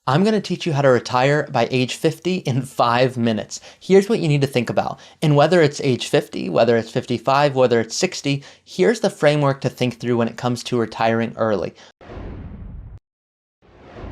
I'm going to teach you how to retire by age 50 in 5 minutes. Here's what you need to think about. And whether it's age 50, whether it's 55, whether it's 60, here's the framework to think through when it comes to retiring early.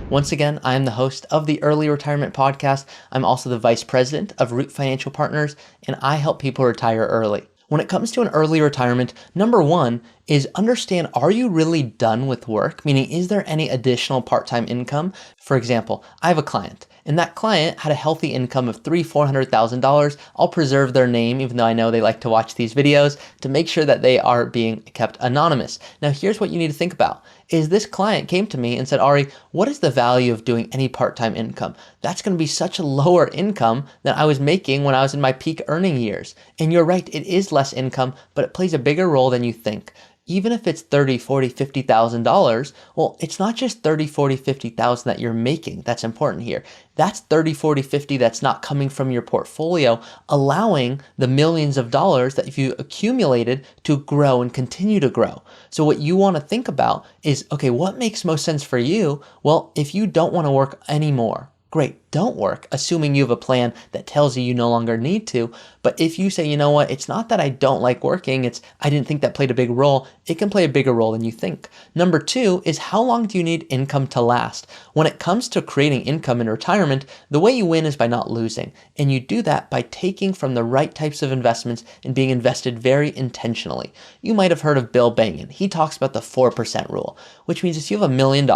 Once again, I am the host of the Early Retirement Podcast. I'm also the Vice President of Root Financial Partners, and I help people retire early. When it comes to an early retirement, number one is understand, are you really done with work? Meaning, is there any additional part-time income? For example, I have a client, and that client had a healthy income of $300,000-$400,000. I'll preserve their name, even though I know they like to watch these videos, to make sure that they are being kept anonymous. Now, here's what you need to think about. Is this client came to me and said, Ari, what is the value of doing any part-time income? That's going to be such a lower income than I was making when I was in my peak earning years. And you're right, it is less income, but it plays a bigger role than you think. Even if it's $30,000, $40,000, $50,000, well, it's not just $30,000, $40,000, $50,000 that you're making that's important here. That's $30,000, $40,000, $50,000 that's not coming from your portfolio, allowing the millions of dollars that you accumulated to grow and continue to grow. So what you want to think about is, okay, what makes most sense for you? Well, if you don't want to work anymore, great, don't work, assuming you have a plan that tells you you no longer need to. But if you say, you know what, it's not that I don't like working, it's I didn't think that played a big role, it can play a bigger role than you think. Number two is, how long do you need income to last? When it comes to creating income in retirement, the way you win is by not losing. And you do that by taking from the right types of investments and being invested very intentionally. You might have heard of Bill Bengen. He talks about the 4% rule, which means if you have $1 million,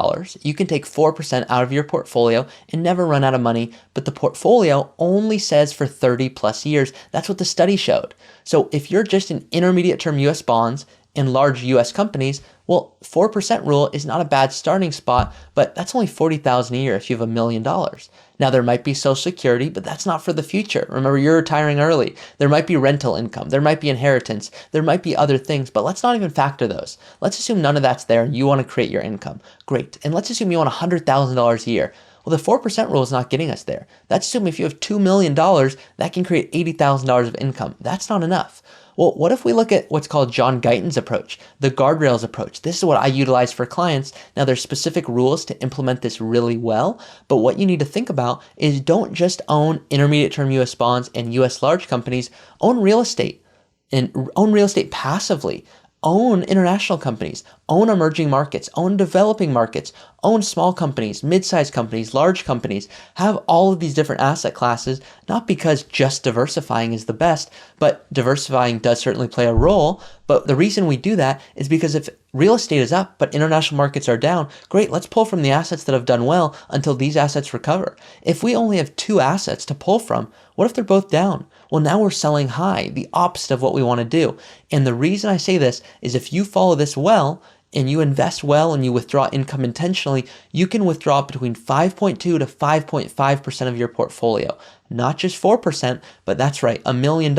you can take 4% out of your portfolio and never run out of money, but the portfolio only says for 30 plus years. That's what the study showed. So if you're just in intermediate term US bonds in large US companies, well, 4% rule is not a bad starting spot, but that's only $40,000 a year if you have $1 million. Now, there might be Social Security, but that's not for the future. Remember, you're retiring early. There might be rental income. There might be inheritance. There might be other things, but let's not even factor those. Let's assume none of that's there and you want to create your income. Great. And let's assume you want $100,000 a year. Well, the 4% rule is not getting us there. That's assuming if you have $2 million, that can create $80,000 of income. That's not enough. Well, what if we look at what's called John Guyton's approach, the guardrails approach? This is what I utilize for clients. Now, there's specific rules to implement this really well, but what you need to think about is don't just own intermediate term US bonds and US large companies, own real estate and own real estate passively. Own international companies, own emerging markets, own developing markets, own small companies, mid-sized companies, large companies. Have all of these different asset classes, not because just diversifying is the best, but diversifying does certainly play a role. But the reason we do that is because if real estate is up, but international markets are down, great, let's pull from the assets that have done well until these assets recover. If we only have two assets to pull from, what if they're both down? Well, now we're selling high, the opposite of what we want to do. And the reason I say this is if you follow this well, and you invest well and you withdraw income intentionally, you can withdraw between 5.2 to 5.5% of your portfolio. Not just 4%, but that's right, $1 million,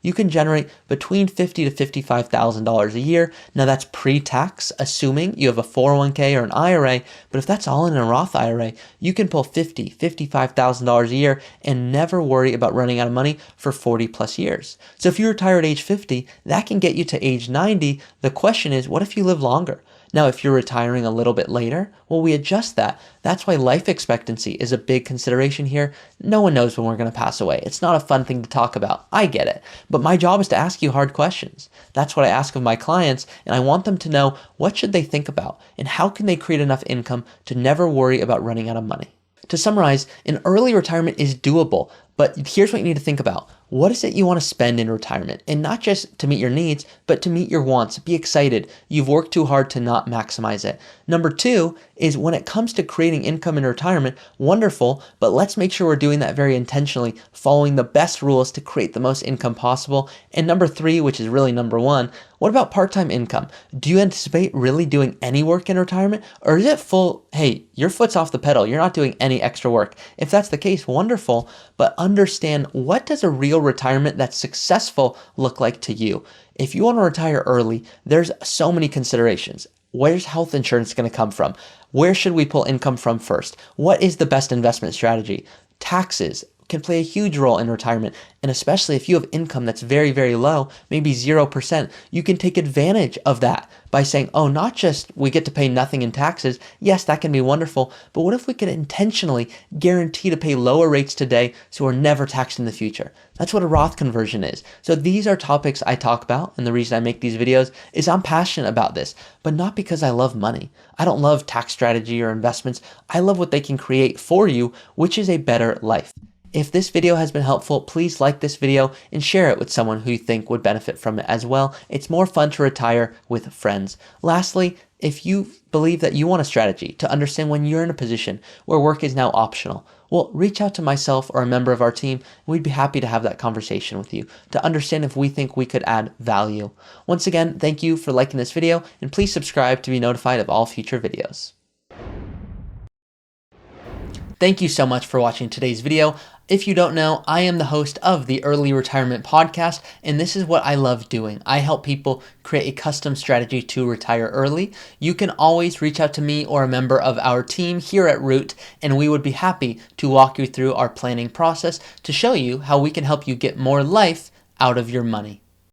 you can generate between $50,000 to $55,000 a year. Now that's pre-tax, assuming you have a 401k or an IRA, but if that's all in a Roth IRA, you can pull $50,000, $55,000 a year and never worry about running out of money for 40 plus years. So if you retire at age 50, that can get you to age 90. The question is, what if you live longer? Now, if you're retiring a little bit later, well, we adjust that. That's why life expectancy is a big consideration here. No one knows when we're going to pass away. It's not a fun thing to talk about. I get it. But my job is to ask you hard questions. That's what I ask of my clients, and I want them to know what should they think about and how can they create enough income to never worry about running out of money. To summarize, an early retirement is doable, but here's what you need to think about. What is it you want to spend in retirement? And not just to meet your needs, but to meet your wants. Be excited. You've worked too hard to not maximize it. Number two is when it comes to creating income in retirement, wonderful, but let's make sure we're doing that very intentionally, following the best rules to create the most income possible. And number three, which is really number one, what about part-time income? Do you anticipate really doing any work in retirement? Or is it full, hey, your foot's off the pedal, you're not doing any extra work? If that's the case, wonderful, but understand, what does a real retirement that's successful look like to you? If you want to retire early, there's so many considerations. Where's health insurance going to come from? Where should we pull income from first? What is the best investment strategy? Taxes, can play a huge role in retirement. And especially if you have income that's very, very low, maybe 0%, you can take advantage of that by saying, oh, not just we get to pay nothing in taxes. Yes, that can be wonderful. But what if we could intentionally guarantee to pay lower rates today so we're never taxed in the future? That's what a Roth conversion is. So these are topics I talk about. And the reason I make these videos is I'm passionate about this, but not because I love money. I don't love tax strategy or investments. I love what they can create for you, which is a better life. If this video has been helpful, please like this video and share it with someone who you think would benefit from it as well. It's more fun to retire with friends. Lastly, if you believe that you want a strategy to understand when you're in a position where work is now optional, well, reach out to myself or a member of our team, and we'd be happy to have that conversation with you to understand if we think we could add value. Once again, thank you for liking this video, and please subscribe to be notified of all future videos. Thank you so much for watching today's video. If you don't know, I am the host of the Early Retirement Podcast, and this is what I love doing. I help people create a custom strategy to retire early. You can always reach out to me or a member of our team here at Root, and we would be happy to walk you through our planning process to show you how we can help you get more life out of your money.